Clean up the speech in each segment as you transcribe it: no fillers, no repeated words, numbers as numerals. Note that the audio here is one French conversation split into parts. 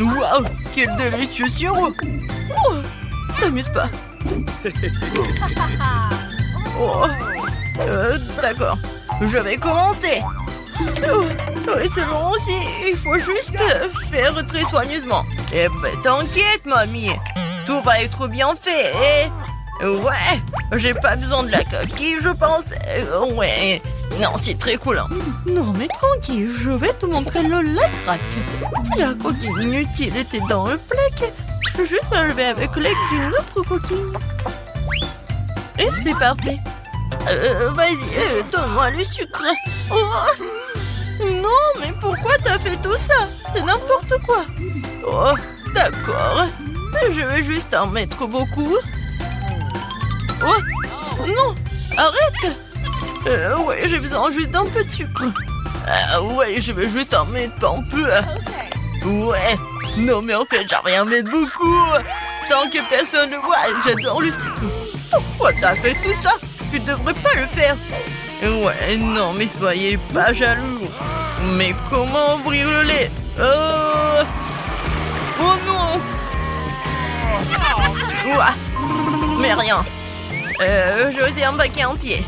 Waouh, quel délicieux sirop! Oh, t'amuses pas. Oh, d'accord, je vais commencer. Oh, oui, c'est long aussi, il faut juste faire très soigneusement. Eh ben, t'inquiète, mamie, tout va être bien fait. Ouais, j'ai pas besoin de la coquille, je pense. Ouais, non, c'est très cool. Hein. Non, mais tranquille, je vais te montrer le lait-crack. Si la coquille inutile était dans le plaque, je peux juste enlever avec l'aide d'une autre coquille. Et c'est parfait. Vas-y, donne-moi le sucre. Oh, non, mais pourquoi t'as fait tout ça? C'est n'importe quoi. Oh, d'accord. Je vais juste en mettre beaucoup. Oh, non, arrête. Ouais, j'ai besoin juste d'un peu de sucre. Ouais, je vais juste en mettre un peu. Ouais, non mais en fait, j'en vais en mettre beaucoup. Tant que personne ne voit, j'adore le sucre. Pourquoi t'as fait tout ça? Tu devrais pas le faire. Ouais, non, mais soyez pas jaloux. Mais comment ouvrir le lait? Oh non. Ouah. Mais rien. Je faisais un paquet entier.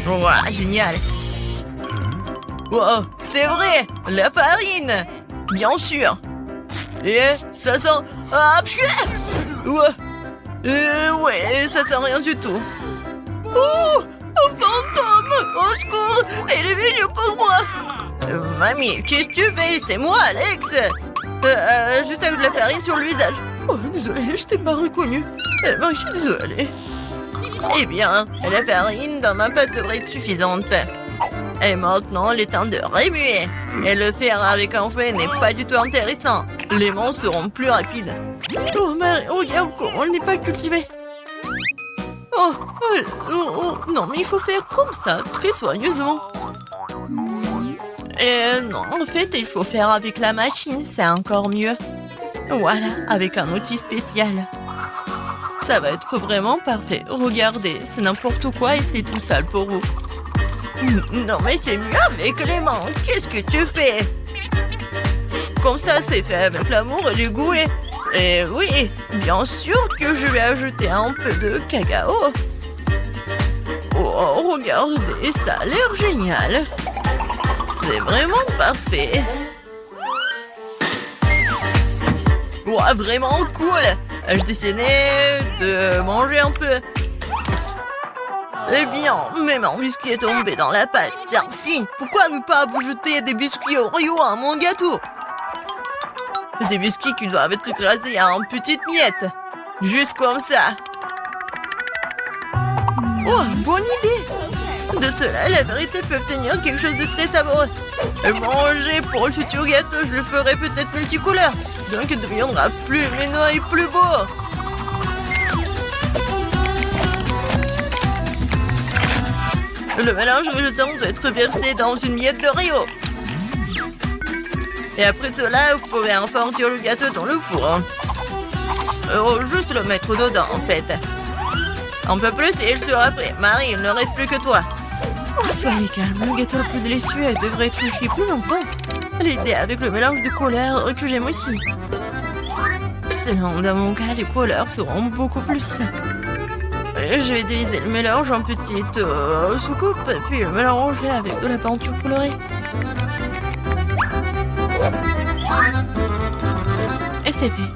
Ouah, génial. Wow, c'est vrai, la farine. Bien sûr. Et ça sent... Ah, ouais, ça sent rien du tout. Oh, un fantôme! Au secours! Il est venu pour moi! Mamie, qu'est-ce que tu fais? C'est moi, Alex! Juste avec de la farine sur le visage. Oh, désolé, je t'ai pas reconnu. Ben, je suis désolée. Eh bien, la farine dans ma pâte devrait être suffisante. Et maintenant, il est temps de remuer. Et le faire avec un fouet n'est pas du tout intéressant. Les mains seront plus rapides. Oh, mais regarde comment on n'est pas cultivé. Oh, non, mais il faut faire comme ça, très soigneusement. Non, en fait, il faut faire avec la machine, c'est encore mieux. Voilà, avec un outil spécial. Ça va être vraiment parfait. Regardez, c'est n'importe quoi et c'est tout sale pour vous. Non, mais c'est mieux avec les mains. Qu'est-ce que tu fais? Comme ça, c'est fait avec l'amour et le goût. Et oui, bien sûr que je vais ajouter un peu de cacao. Oh, regardez, ça a l'air génial. C'est vraiment parfait. Ouais, vraiment cool. Je décidais de manger un peu. Eh bien, même un biscuit est tombé dans la pâte. C'est un signe. Pourquoi ne pas jeter des biscuits Oreo à mon gâteau? Des biscuits qui doivent être écrasés en petites miettes. Juste comme ça. Oh, bonne idée. De cela, la vérité peut obtenir quelque chose de très savoureux. Et manger pour le futur gâteau, je le ferai peut-être multicouleur. Donc il deviendra plus lumineux et plus beau. Le mélange végétal doit être versé dans une miette d'Oreo. Et après cela, vous pouvez enfourner le gâteau dans le four. Juste le mettre dedans, en fait. Un peu plus et il sera prêt. Marie, il ne reste plus que toi. Oh, soyez calme, le gâteau le plus délicieux devrait être cuit plus longtemps. L'idée avec le mélange de couleurs que j'aime aussi. Selon dans mon cas, les couleurs seront beaucoup plus. Je vais diviser le mélange en petites soucoupes, puis le mélanger avec de la peinture colorée. Et c'est fait.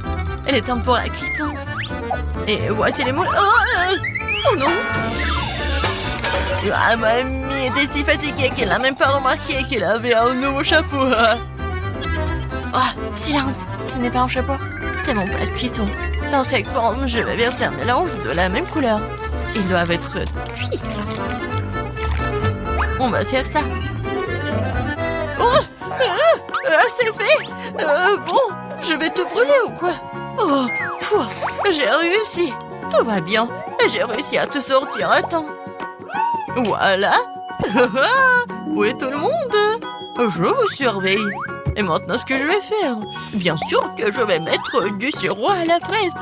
Elle est temps pour la cuisson. Et voici les moules. Oh non! Ah, mamie était si fatiguée qu'elle n'a même pas remarqué qu'elle avait un nouveau chapeau. Oh, silence! Ce n'est pas un chapeau, c'est mon plat de cuisson. Dans chaque forme, je vais verser un mélange de la même couleur. Ils doivent être cuits. On va faire ça. Oh! C'est fait! Bon, je vais te brûler ou quoi? Oh, pfff, j'ai réussi. Tout va bien. J'ai réussi à te sortir à temps. Voilà. Où est tout le monde? Je vous surveille. Et maintenant, ce que je vais faire? Bien sûr que je vais mettre du sirop à la fraise.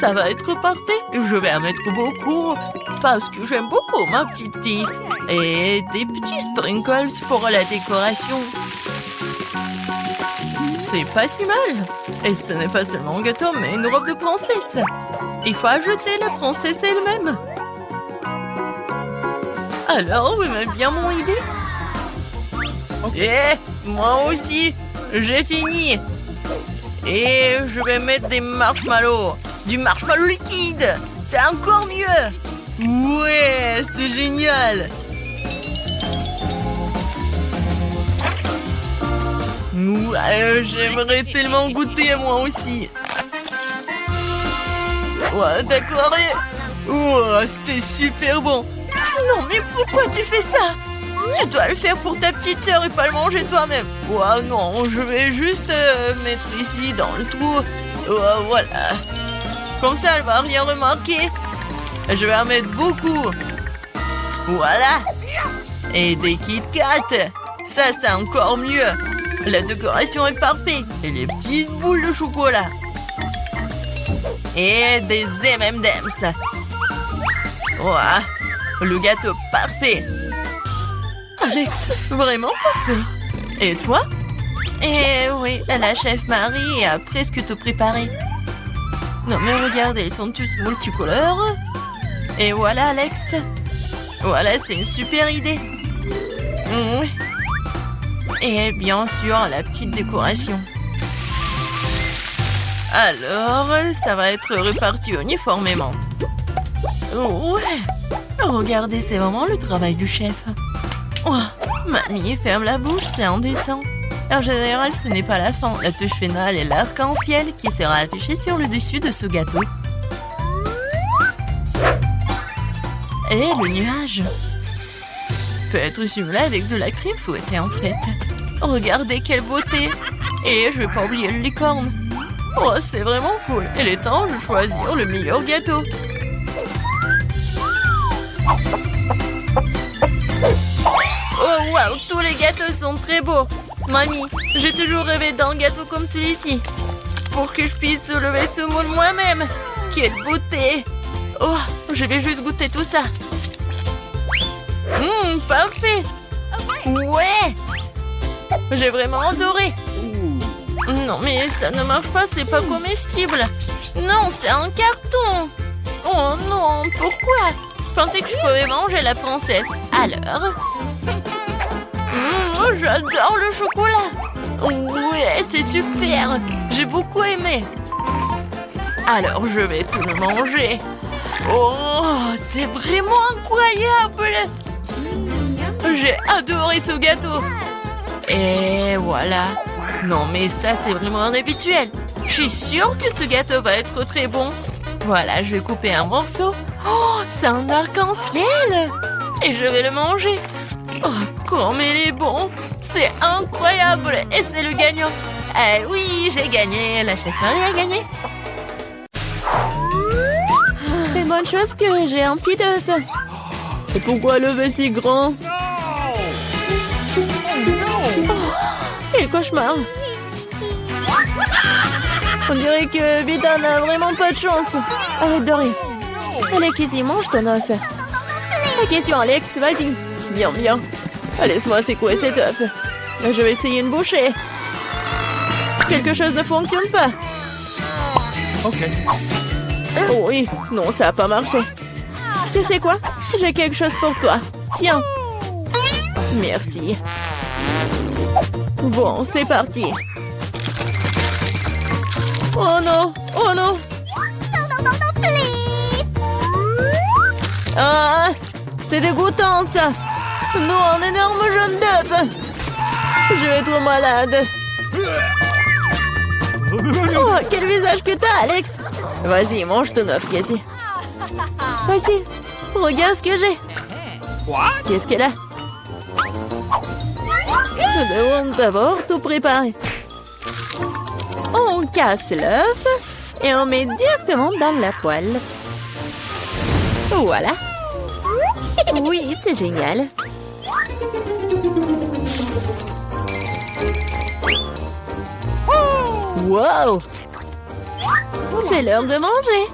Ça va être parfait. Je vais en mettre beaucoup parce que j'aime beaucoup ma petite fille. Et des petits sprinkles pour la décoration. C'est pas si mal. Et ce n'est pas seulement un gâteau, mais une robe de princesse. Il faut ajouter la princesse elle-même. Alors, vous aimez bien mon idée? Moi aussi, j'ai fini. Et je vais mettre des marshmallows. Du marshmallow liquide. C'est encore mieux. Ouais, c'est génial. Ouais, j'aimerais tellement goûter moi aussi. Ouais, d'accord. Ouais, c'est super bon. Non, mais pourquoi tu fais ça? Tu dois le faire pour ta petite sœur et pas le manger toi-même. Ouais, non, je vais juste mettre ici dans le trou. Ouais, voilà. Comme ça, elle va rien remarquer. Je vais en mettre beaucoup. Voilà. Et des Kit Kat. Ça, c'est encore mieux. La décoration est parfaite. Et les petites boules de chocolat. Et des M&M's. Ouah, le gâteau parfait. Alex, vraiment parfait. Et toi? Eh oui, la chef Marie a presque tout préparé. Non mais regardez, ils sont tous multicolores. Et voilà Alex. Voilà, c'est une super idée. Oui. Et bien sûr, la petite décoration. Alors, ça va être réparti uniformément. Ouais. Regardez, c'est vraiment le travail du chef. Oh, mamie, ferme la bouche, c'est indécent. En général, ce n'est pas la fin. La touche finale est l'arc-en-ciel qui sera affiché sur le dessus de ce gâteau. Et le nuage peut être simulé avec de la crème fouettée en fait. Regardez quelle beauté. Et je vais pas oublier le licorne. Oh, c'est vraiment cool. Il est temps de choisir le meilleur gâteau. Oh waouh, tous les gâteaux sont très beaux. Mamie, j'ai toujours rêvé d'un gâteau comme celui-ci. Pour que je puisse soulever ce moule moi-même. Quelle beauté. Oh, je vais juste goûter tout ça. Parfait. Ouais. J'ai vraiment adoré. Non, mais ça ne marche pas, c'est pas comestible. Non, c'est un carton. Oh non, pourquoi? Je pensais que je pouvais manger la princesse. Alors? J'adore le chocolat. Ouais, c'est super. J'ai beaucoup aimé. Alors, je vais tout le manger. Oh, c'est vraiment incroyable. J'ai adoré ce gâteau. Et voilà. Non, mais ça, c'est vraiment inhabituel. Je suis sûre que ce gâteau va être très bon. Voilà, je vais couper un morceau. Oh, c'est un arc-en-ciel. Et je vais le manger. Oh, comme il est bon. C'est incroyable. Et c'est le gagnant. Eh oui, j'ai gagné. La chef Marie a gagné. C'est une bonne chose que j'ai un petit œuf. Et pourquoi l'œuf est si grand? Quel cauchemar! On dirait que Vita n'a vraiment pas de chance. Arrête de rire. Alex, ici, mange ton œuf. La question, Alex, vas-y. Bien, bien. Laisse-moi secouer cet œuf. Je vais essayer une bouchée. Quelque chose ne fonctionne pas. Ok. Oh oui, non, ça n'a pas marché. Tu sais quoi? J'ai quelque chose pour toi. Tiens. Merci. Bon, c'est parti. Oh non, oh non. Non, please. Ah, c'est dégoûtant ça. Non, un énorme jaune d'œuf. Je vais être malade. Oh, quel visage que t'as, Alex. Vas-y, mange ton œuf, Cassie. Facile. Regarde ce que j'ai. Qu'est-ce qu'elle a? Je demande d'abord tout préparer. On casse l'œuf et on met directement dans la poêle. Voilà. Oui, c'est génial. Wow! C'est l'heure de manger.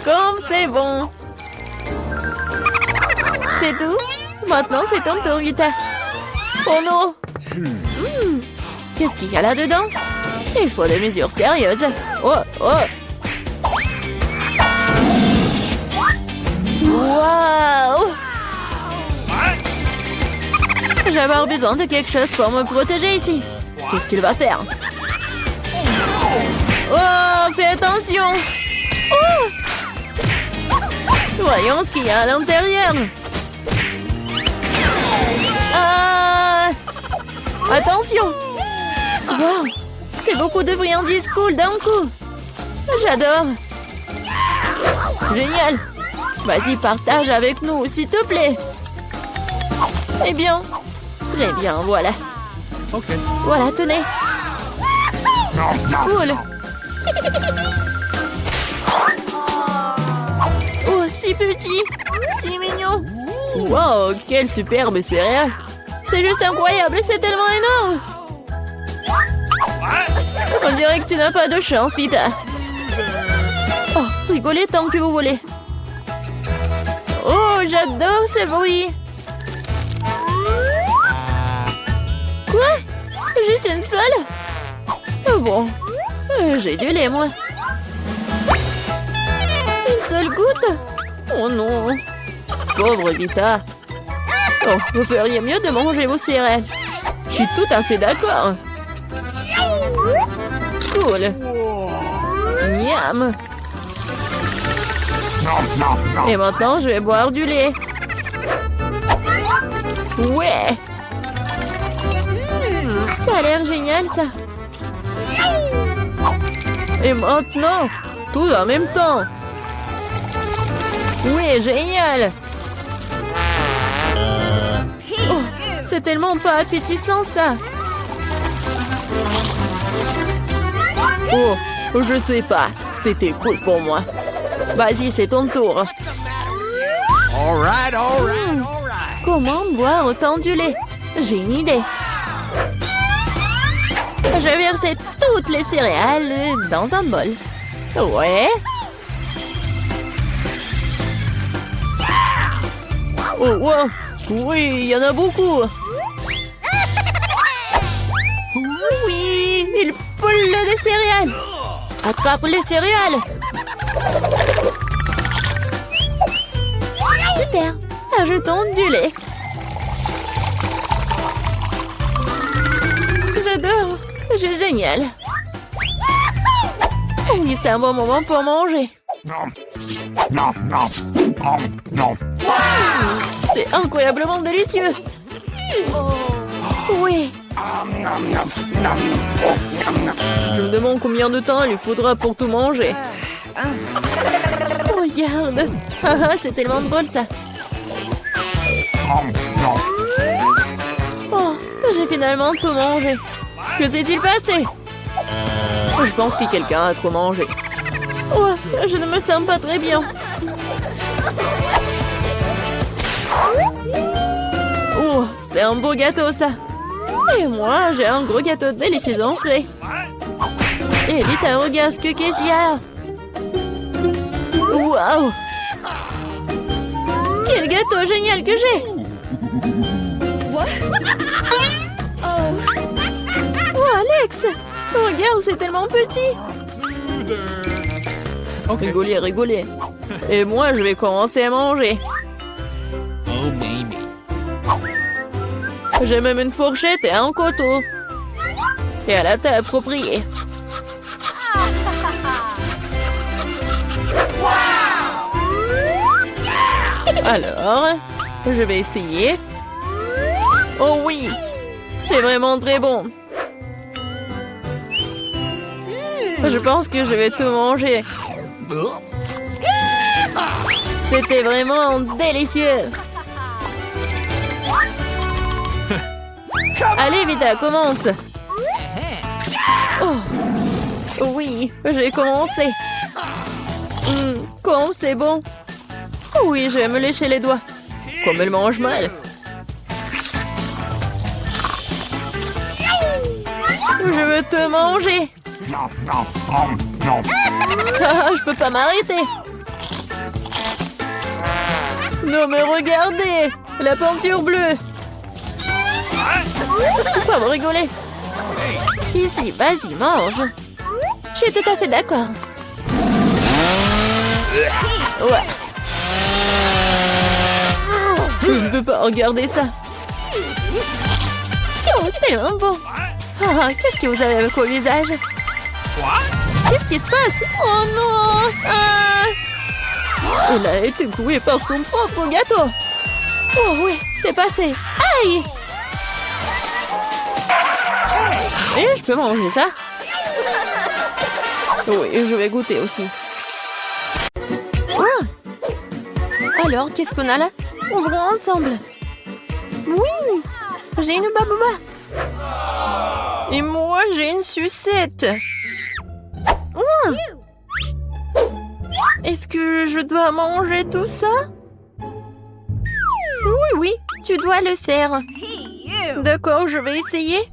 Comme c'est bon. C'est tout. Maintenant, c'est ton tour, Vita. Oh non! Qu'est-ce qu'il y a là-dedans? Il faut des mesures sérieuses. Oh, oh! Waouh! Je vais avoir besoin de quelque chose pour me protéger ici. Qu'est-ce qu'il va faire? Oh, fais attention! Oh! Voyons ce qu'il y a à l'intérieur. Ah! Attention! Wow! C'est beaucoup de friandises cool d'un coup. J'adore. Génial. Vas-y, partage avec nous, s'il te plaît. Eh bien. Très bien, voilà. Ok. Voilà, tenez. Cool. Oh, si petit. Si mignon. Wow, quelle superbe céréale. C'est juste incroyable, c'est tellement énorme. On dirait que tu n'as pas de chance, Vita. Oh, rigolez tant que vous voulez. Oh, j'adore ces bruits. Quoi? Juste une seule? Oh bon, j'ai du lait, moi. Une seule goutte? Oh non. Pauvre Vita. Oh, vous feriez mieux de manger vos céréales. Je suis tout à fait d'accord. Cool. Miam. Et maintenant, je vais boire du lait. Ouais. Ça a l'air génial, ça. Et maintenant, tout en même temps. Oui, génial. Oh, c'est tellement pas appétissant, ça. Oh, je sais pas. C'était cool pour moi. Vas-y, c'est ton tour. All right. Comment boire autant de lait? J'ai une idée. Je vais verser toutes les céréales dans un bol. Ouais. Oh, wow. Oui, il y en a beaucoup. Oui, il poule des céréales. Attrape les céréales. Super. Ajoutons du lait. J'adore. C'est génial. Oui, c'est un bon moment pour manger. C'est incroyablement délicieux. Oui. Je me demande combien de temps il lui faudra pour tout manger. Regarde. C'est tellement drôle, ça. Oh, j'ai finalement tout mangé. Que s'est-il passé? Je pense que quelqu'un a trop mangé. Oh, je ne me sens pas très bien. Oh, c'est un beau gâteau, ça. Et moi, j'ai un gros gâteau délicieux en frais. Et Vita, regarde ce qu'il y a. Waouh! Quel gâteau génial que j'ai! Oh, Alex! Regarde, c'est tellement petit! Okay. Rigolez, rigolez. Et moi, je vais commencer à manger. Oh, baby. J'ai même une fourchette et un couteau. Et à la table appropriée. Alors, je vais essayer. Oh oui, c'est vraiment très bon. Je pense que je vais tout manger. C'était vraiment délicieux. Allez, Vita, commence. Oh, oui, j'ai commencé. Comme c'est bon. Oui, je vais me lécher les doigts. Comme elle mange mal. Je veux te manger. Ah, je peux pas m'arrêter. Non mais regardez, la peinture bleue. Pourquoi vous rigolez? Ici, vas-y, mange. Je suis tout à fait d'accord. Ouais. Je ne peux pas regarder ça. Oh, c'est tellement beau. Ah, qu'est-ce que vous avez avec vos visages? Qu'est-ce qui se passe? Oh non! Elle a été clouée par son propre gâteau. Oh oui, c'est passé. Aïe! Et je peux manger ça? Oui, je vais goûter aussi. Ah! Alors, qu'est-ce qu'on a là? Ouvrons ensemble. Oui! J'ai une babouba. Et moi, j'ai une sucette. Oh! Est-ce que je dois manger tout ça? Oui, oui, tu dois le faire. D'accord, je vais essayer.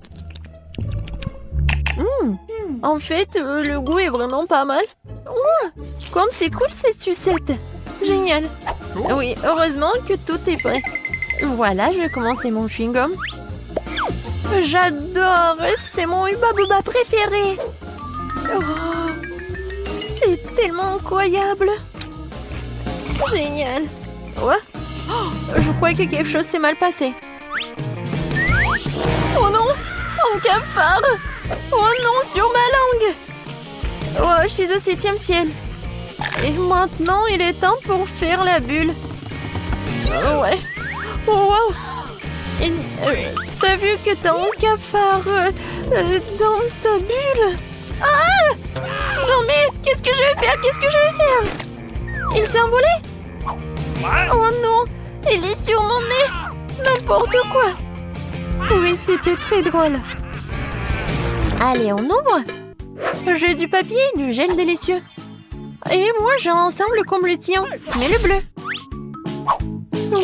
En fait, le goût est vraiment pas mal. Comme c'est cool cette sucette. Génial. Oui, heureusement que tout est prêt. Voilà, je vais commencer mon chewing-gum. J'adore, c'est mon Hubba Bubba préféré. Oh, c'est tellement incroyable. Génial. Ouais. Oh, je crois que quelque chose s'est mal passé. Oh non, un cafard. Oh non, sur ma langue. Oh, je suis au 7e ciel. Et maintenant, il est temps pour faire la bulle. Oh, ouais. Oh, wow. T'as vu que t'as un cafard dans ta bulle? Ah! Non mais, qu'est-ce que je vais faire? Qu'est-ce que je vais faire? Il s'est envolé? Oh non, il est sur mon nez. N'importe quoi. Oui, c'était très drôle. Allez, on ouvre. J'ai du papier et du gel délicieux. Et moi, j'ai un ensemble comme le tien, mais le bleu.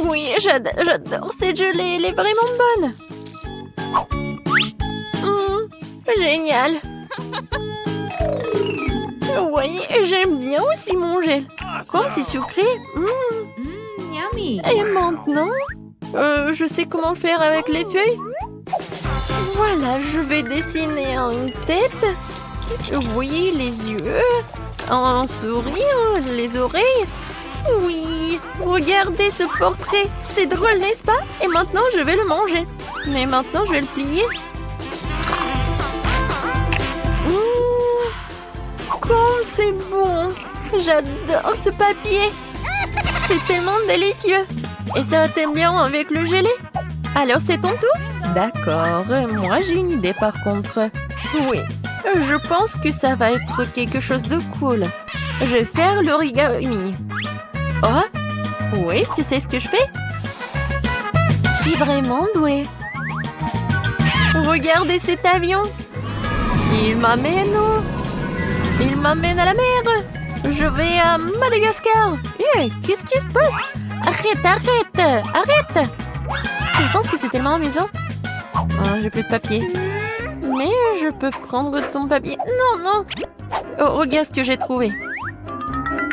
Oui, j'adore cette gelée, elle est vraiment bonne. Génial. Oui, j'aime bien aussi mon gel. Comme c'est sucré. Yummy. Et maintenant, je sais comment faire avec les feuilles. Voilà, je vais dessiner une tête. Oui, les yeux. Un sourire, les oreilles. Oui, regardez ce portrait. C'est drôle, n'est-ce pas? Et maintenant, je vais le manger. Mais maintenant, je vais le plier. Comme c'est bon. J'adore ce papier. C'est tellement délicieux. Et ça t'aime bien avec le gelé? Alors, c'est ton tour? D'accord. Moi, j'ai une idée par contre. Oui, je pense que ça va être quelque chose de cool. Je vais faire l'origami. Oh, oui, tu sais ce que je fais? Je suis vraiment douée. Regardez cet avion. Il m'amène où? Il m'amène à la mer. Je vais à Madagascar. Qu'est-ce qui se passe? Arrête. Je pense que c'est tellement amusant. Oh, j'ai plus de papier. Mais je peux prendre ton papier. Non. Oh, regarde ce que j'ai trouvé.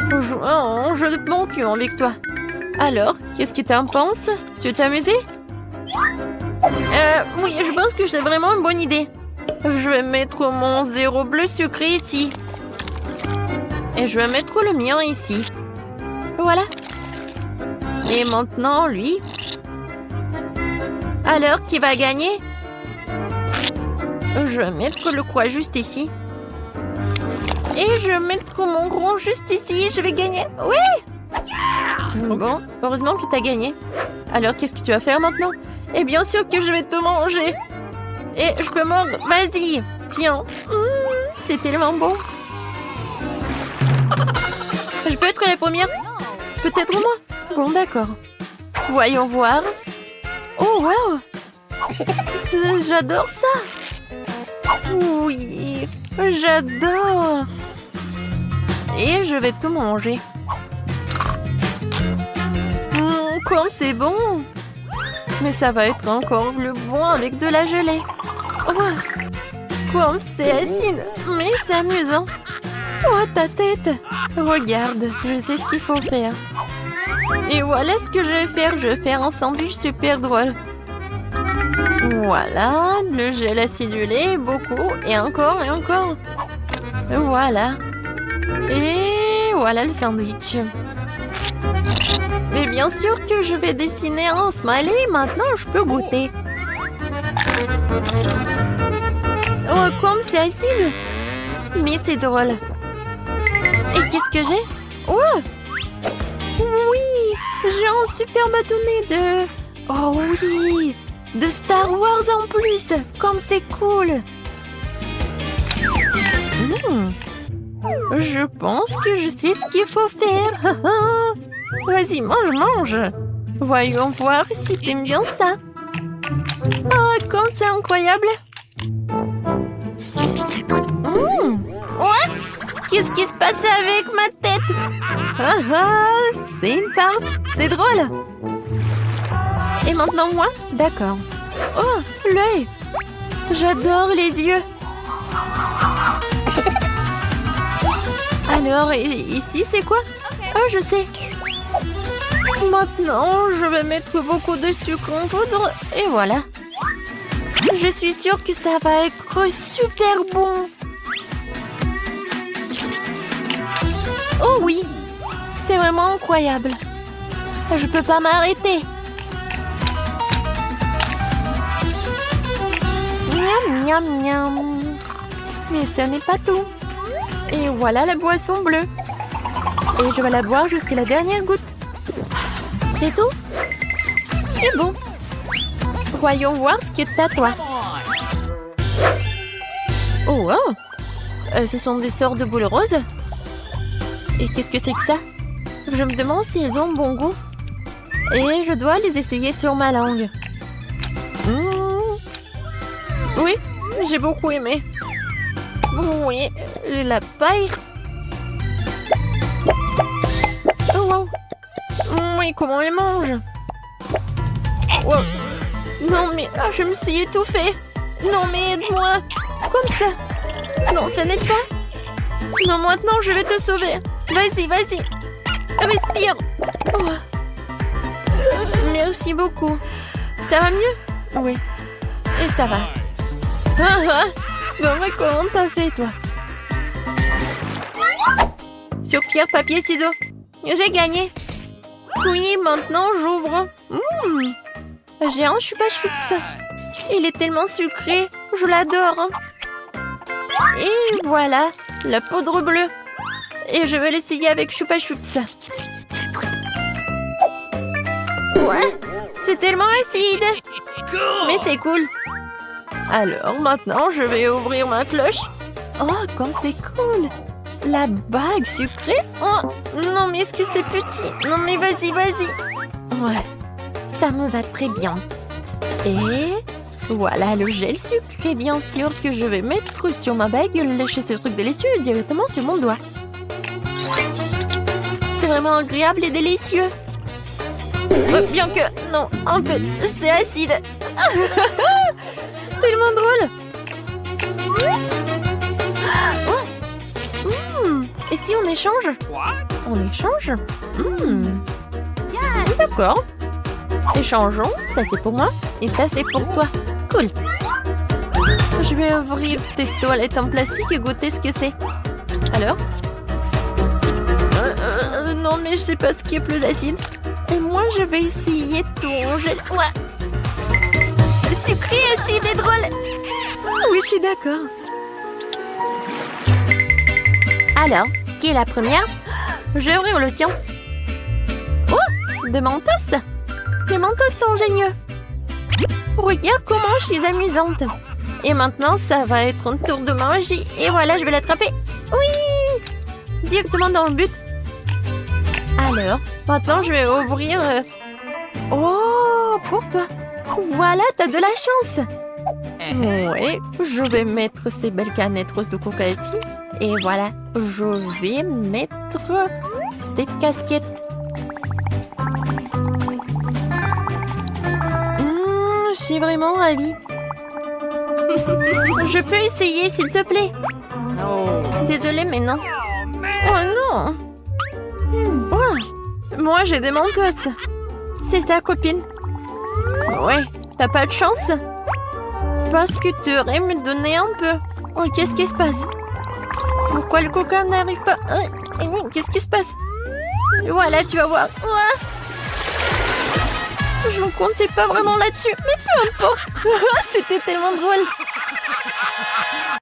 Je ne monte plus avec toi. Alors, qu'est-ce que tu en penses? Tu veux t'amuser? Oui, je pense que c'est vraiment une bonne idée. Je vais mettre mon zéro bleu sucré ici. Et je vais mettre le mien ici. Voilà. Et maintenant, lui. Alors, qui va gagner? Je vais mettre le croix juste ici. Et je vais mettre mon gros juste ici. Je vais gagner. Oui! Bon, heureusement que tu as gagné. Alors, qu'est-ce que tu vas faire maintenant? Et bien sûr que je vais te manger. Et je peux mordre. Vas-y. Tiens. C'est tellement beau. Je peux être la première? Peut-être moi? Bon, d'accord. Voyons voir. Oh, wow! J'adore ça! Oui, j'adore! Et je vais tout manger. Comme c'est bon! Mais ça va être encore plus bon avec de la gelée. Oh, comme c'est acide, mais c'est amusant. Oh, ta tête! Regarde, je sais ce qu'il faut faire. Et voilà ce que je vais faire. Je vais faire un sandwich super drôle. Voilà, le gel acidulé, beaucoup, et encore, et encore. Voilà. Et voilà le sandwich. Et bien sûr que je vais dessiner un smiley, maintenant je peux goûter. Oh, comme c'est acide! Mais c'est drôle. Et qu'est-ce que j'ai? Oh! Oui! J'ai un super bâtonnet de... Oh oui! De Star Wars en plus! Comme c'est cool! Je pense que je sais ce qu'il faut faire. Vas-y, mange, mange. Voyons voir si t'aimes bien ça. Oh, comme c'est incroyable. Ouais? Qu'est-ce qui se passe avec ma tête? C'est une farce. C'est drôle. Et maintenant moi? D'accord. Oh, l'œil. J'adore les yeux. Alors, ici, c'est quoi? Oh, je sais. Maintenant, je vais mettre beaucoup de sucre en poudre. Et voilà. Je suis sûre que ça va être super bon. Oh oui. C'est vraiment incroyable. Je peux pas m'arrêter. Miam, miam, miam. Mais ce n'est pas tout. Et voilà la boisson bleue. Et je vais la boire jusqu'à la dernière goutte. C'est tout? C'est bon. Voyons voir ce que t'as, toi. Oh, wow. Ce sont des sortes de boules roses. Et qu'est-ce que c'est que ça? Je me demande s'ils ont bon goût. Et je dois les essayer sur ma langue. Oui, j'ai beaucoup aimé. Oui, la paille. Oh wow. Oui, comment on les mange? Wow. Non mais, je me suis étouffée. Non mais aide-moi. Comme ça. Non, ça n'aide pas. Non, maintenant je vais te sauver. Vas-y, vas-y. Respire. Oh. Merci beaucoup. Ça va mieux? Oui. Et ça va. Non mais comment t'as fait, toi? Sur pierre, papier, ciseaux. J'ai gagné. Oui, maintenant j'ouvre. J'ai un chupa-chups. Il est tellement sucré. Je l'adore. Et voilà, la poudre bleue. Et je vais l'essayer avec chupa-chups. Ouais, c'est tellement acide. Mais c'est cool. Alors, maintenant, je vais ouvrir ma cloche. Oh, comme c'est cool. La bague sucrée. Oh, non, mais est-ce que c'est petit? Non, mais vas-y, vas-y. Ouais, ça me va très bien. Et voilà le gel sucré, bien sûr, que je vais mettre sur ma bague. Lâcher ce truc délicieux directement sur mon doigt. C'est vraiment agréable et délicieux. Bien que, non, un peu, c'est acide. Tellement drôle. Et si on échange? On échange? D'accord. Échangeons. Ça, c'est pour moi. Et ça, c'est pour toi. Cool. Je vais ouvrir tes toilettes en plastique et goûter ce que c'est. Alors? Non, mais je sais pas ce qui est plus acide. Et moi, je vais essayer ton gel. Ouais. Sucré, acide et drôle. Oui, je suis d'accord. Alors, qui est la première? Je vais ouvrir le tien. Oh, des mentos. Les mentos sont géniaux. Regarde comment je suis amusante. Et maintenant, ça va être un tour de magie. Et voilà, je vais l'attraper. Oui! Directement dans le but. Alors, maintenant, je vais ouvrir... Oh, pour toi. Voilà, t'as de la chance. Oui, je vais mettre ces belles canettes roses de coca ici. Et voilà, je vais mettre cette casquette. Je suis vraiment ravie. Je peux essayer, s'il te plaît? Désolée, mais non. Oh non. Oh, moi, j'ai des mentos. C'est ta copine. Ouais, t'as pas de chance? Parce que tu aurais me donner un peu. Oh, qu'est-ce qui se passe? Pourquoi le coca n'arrive pas? Qu'est-ce qui se passe? Voilà, tu vas voir. Je ne comptais pas vraiment là-dessus, mais peu importe. C'était tellement drôle.